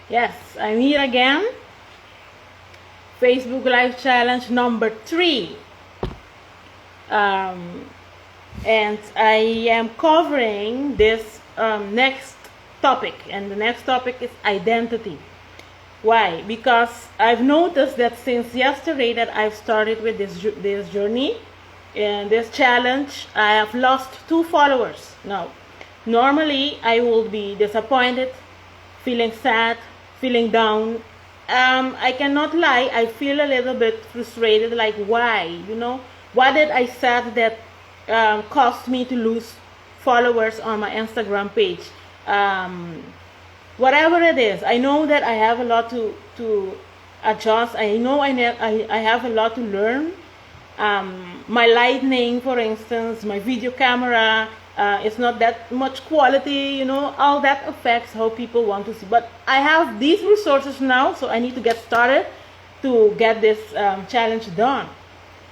Yes, I'm here again. Facebook Live Challenge number 3. And I am covering this next topic. And the next topic is identity. Why? Because I've noticed that since yesterday that I've started with this journey and this challenge, I have lost 2 followers. Now, normally I will be disappointed, feeling sad, feeling down. I cannot lie, I feel a little bit frustrated, like why? What did I say that caused me to lose followers on my Instagram page? Whatever it is, I know that I have a lot to adjust. I know I have a lot to learn. My lighting, for instance, my video camera, it's not that much quality, all that affects how people want to see. But I have these resources now, so I need to get started to get this challenge done.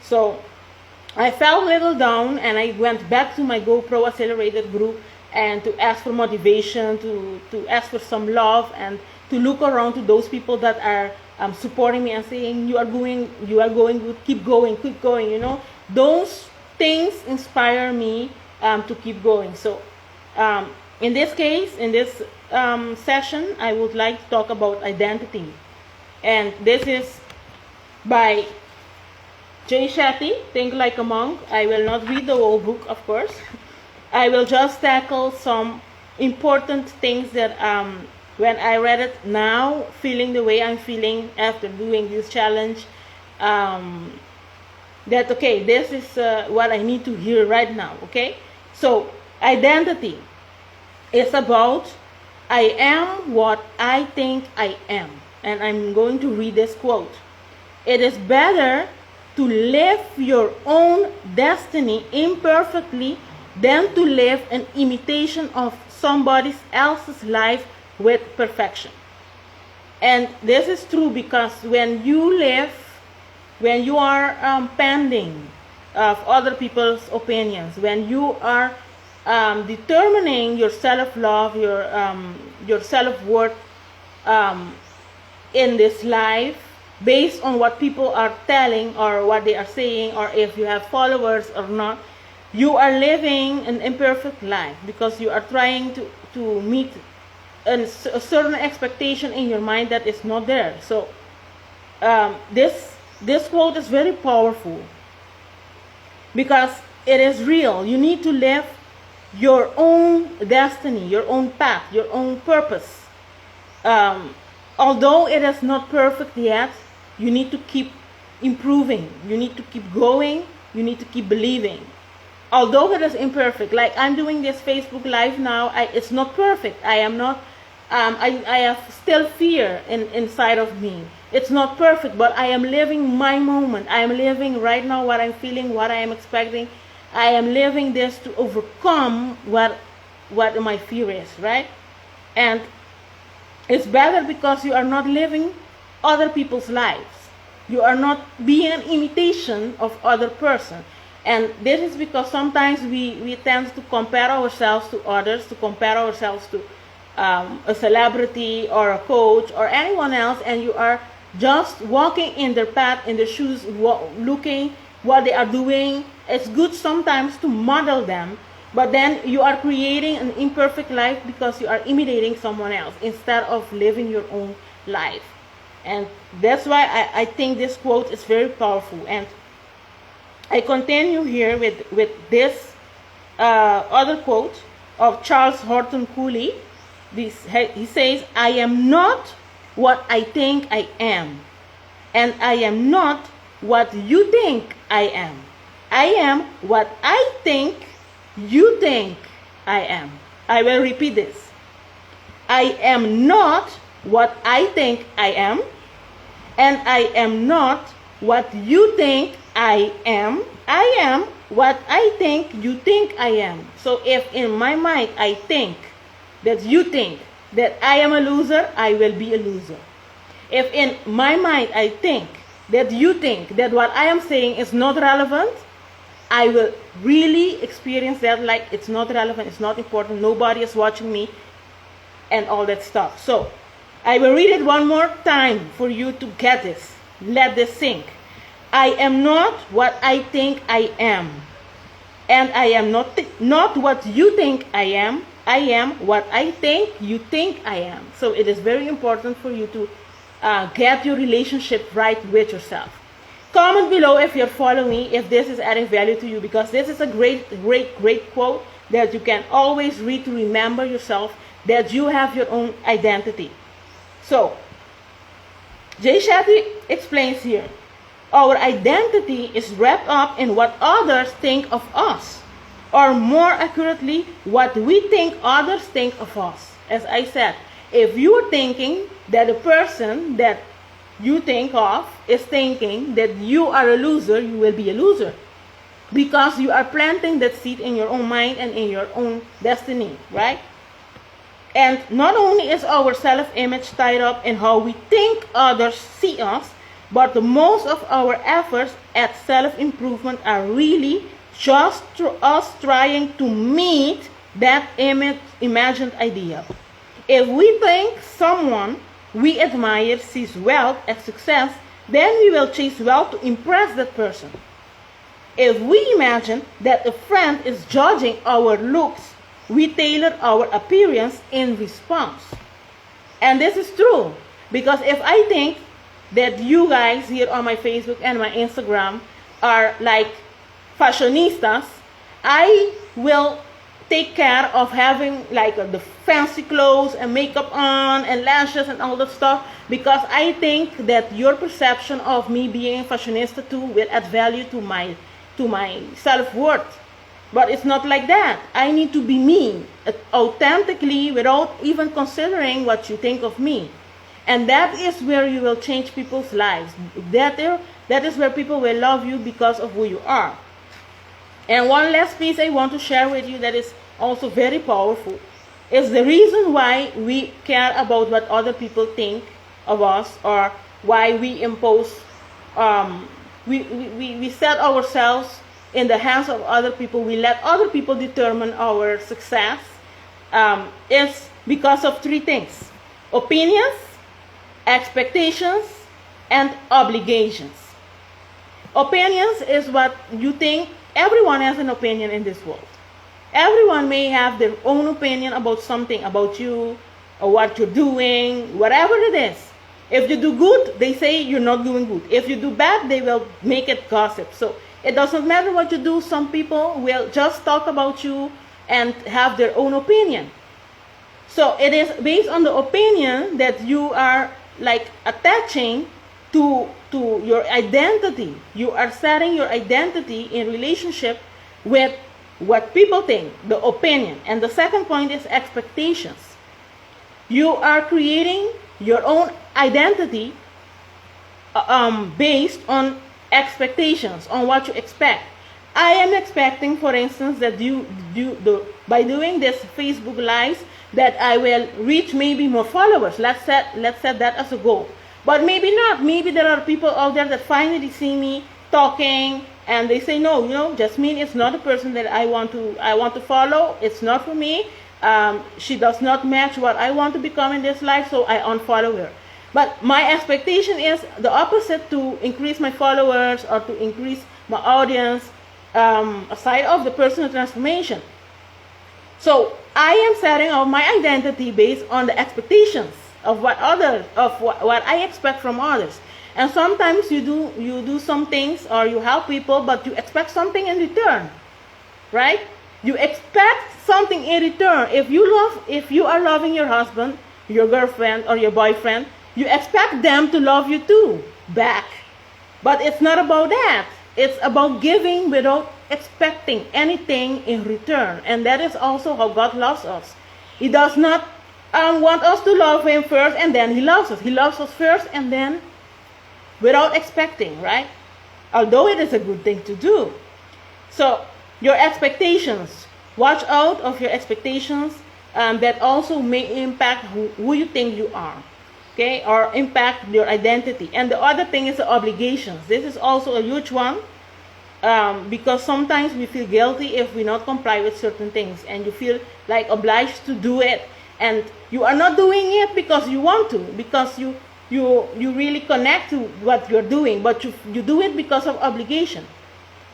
So I felt a little down, and I went back to my GoPro Accelerated group and to ask for motivation, to ask for some love, and to look around to those people that are supporting me and saying, you are going good, keep going. Those things inspire me to keep going. So in this case, in this session, I would like to talk about identity. And this is by Jay Shetty, Think Like a Monk. I will not read the whole book, of course. I will just tackle some important things that when I read it now, feeling the way I'm feeling after doing this challenge, that okay, this is what I need to hear right now, okay? So, identity is about I am what I think I am. And I'm going to read this quote. It is better to live your own destiny imperfectly than to live an imitation of somebody else's life with perfection. And this is true because when you are pending of other people's opinions, when you are determining your self-love, your self-worth in this life based on what people are telling or what they are saying, or if you have followers or not, you are living an imperfect life because you are trying to meet a certain expectation in your mind that is not there. So this quote is very powerful because it is real. You need to live your own destiny, your own path, your own purpose. Although it is not perfect yet, you need to keep improving. You need to keep going. You need to keep believing. Although it is imperfect, like I'm doing this Facebook Live now, it's not perfect. I am not, I have still fear inside of me. It's not perfect, but I am living my moment. I am living right now what I'm feeling, what I am expecting. I am living this to overcome what my fear is, right? And it's better because you are not living other people's lives. You are not being an imitation of other person. And this is because sometimes we tend to compare ourselves to others, to compare ourselves to a celebrity or a coach or anyone else, and you are just walking in their path, in their shoes, looking what they are doing. It's good sometimes to model them, but then you are creating an imperfect life because you are imitating someone else instead of living your own life. And that's why I think this quote is very powerful. And I continue here with this other quote of Charles Horton Cooley. He says, I am not what I think I am, and I am not what you think I am. I am what I think you think I am. I will repeat this. I am not what I think I am, and I am not what you think I am. I am what I think you think I am. So if in my mind I think that you think that I am a loser, I will be a loser. If in my mind I think that you think that what I am saying is not relevant, I will really experience that like it's not relevant, it's not important, nobody is watching me, and all that stuff. So I will read it one more time for you to get this. Let this sink. I am not what I think I am. And I am not what you think I am. I am what I think you think I am. So it is very important for you to get your relationship right with yourself. Comment below if you're following me, if this is adding value to you, because this is a great quote that you can always read to remember yourself, that you have your own identity. So, Jay Shetty explains here, our identity is wrapped up in what others think of us, or more accurately, what we think others think of us. As I said, if you're thinking that the person that you think of is thinking that you are a loser, you will be a loser. Because you are planting that seed in your own mind and in your own destiny, right? And not only is our self-image tied up in how we think others see us, but the most of our efforts at self-improvement are really just through us trying to meet that imagined ideal. If we think someone we admire sees wealth as success, then we will chase wealth to impress that person. If we imagine that a friend is judging our looks, we tailor our appearance in response. And this is true, because if I think that you guys here on my Facebook and my Instagram are like fashionistas, I will take care of having like the fancy clothes and makeup on and lashes and all that stuff, because I think that your perception of me being a fashionista too will add value to my self-worth. But it's not like that. I need to be me authentically without even considering what you think of me. And that is where you will change people's lives. That is where people will love you because of who you are. And one last piece I want to share with you that is also very powerful is the reason why we care about what other people think of us, or why we impose, we set ourselves in the hands of other people. We let other people determine our success, is because of three things: opinions, expectations, and obligations. Opinions is what you think. Everyone has an opinion in this world. Everyone may have their own opinion about something, about you, or what you're doing, whatever it is. If you do good, they say you're not doing good. If you do bad, they will make it gossip. So it doesn't matter what you do. Some people will just talk about you and have their own opinion. So it is based on the opinion that you are like attaching to your identity. You are setting your identity in relationship with what people think, the opinion. And the second point is expectations. You are creating your own identity based on expectations, on what you expect. I am expecting, for instance, that by doing this Facebook Lives, that I will reach maybe more followers. Let's set that as a goal. But maybe not. Maybe there are people out there that finally see me talking and they say, no, Jasmine is not a person that I want to follow. It's not for me. She does not match what I want to become in this life, so I unfollow her. But my expectation is the opposite, to increase my followers or to increase my audience, aside of the personal transformation. So I am setting up my identity based on the expectations of what I expect from others. And sometimes you do some things, or you help people, but you expect something in return, right? You expect something in return. If you are loving your husband, your girlfriend, or your boyfriend, you expect them to love you too, back. But it's not about that. It's about giving without expecting anything in return. And that is also how God loves us. He does not want us to love Him first and then He loves us. He loves us first and then without expecting, right? Although it is a good thing to do. So your expectations, watch out of your expectations that also may impact who you think you are, okay, or impact your identity. And the other thing is the obligations. This is also a huge one, because sometimes we feel guilty if we not comply with certain things, and you feel like obliged to do it. And you are not doing it because you want to, because you really connect to what you're doing, but you do it because of obligation.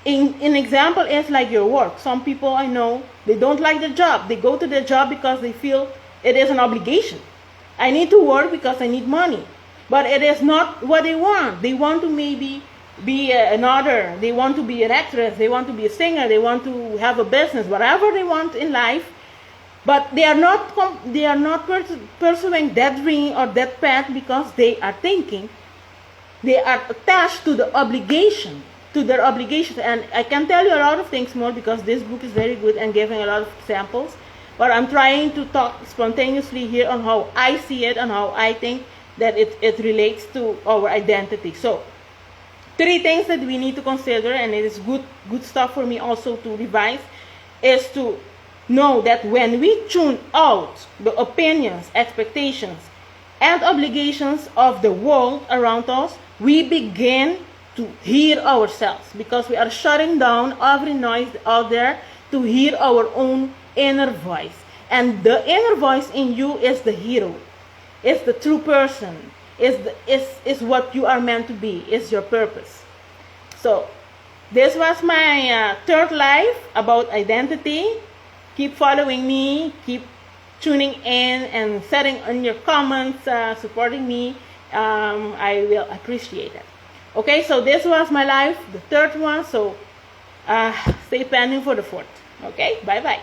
An example is like your work. Some people I know, they don't like the job. They go to the job because they feel it is an obligation. I need to work because I need money. But it is not what they want. They want to maybe be another. They want to be an actress. They want to be a singer. They want to have a business. Whatever they want in life. But they are not pursuing that dream or that path because they are thinking. They are attached to the obligation. To their obligations. And I can tell you a lot of things more because this book is very good and giving a lot of examples. But I'm trying to talk spontaneously here on how I see it and how I think that it relates to our identity. So 3 things that we need to consider, and it is good stuff for me also to revise, is to know that when we tune out the opinions, expectations, and obligations of the world around us, we begin to hear ourselves, because we are shutting down every noise out there to hear our own inner voice. And the inner voice in you is the hero. It's the true person. Is what you are meant to be. It's your purpose. So, this was my 3rd live about identity. Keep following me. Keep tuning in and setting on your comments, supporting me. I will appreciate it. Okay, so this was my live, the 3rd one. So, stay pending for the 4th. Okay, bye-bye.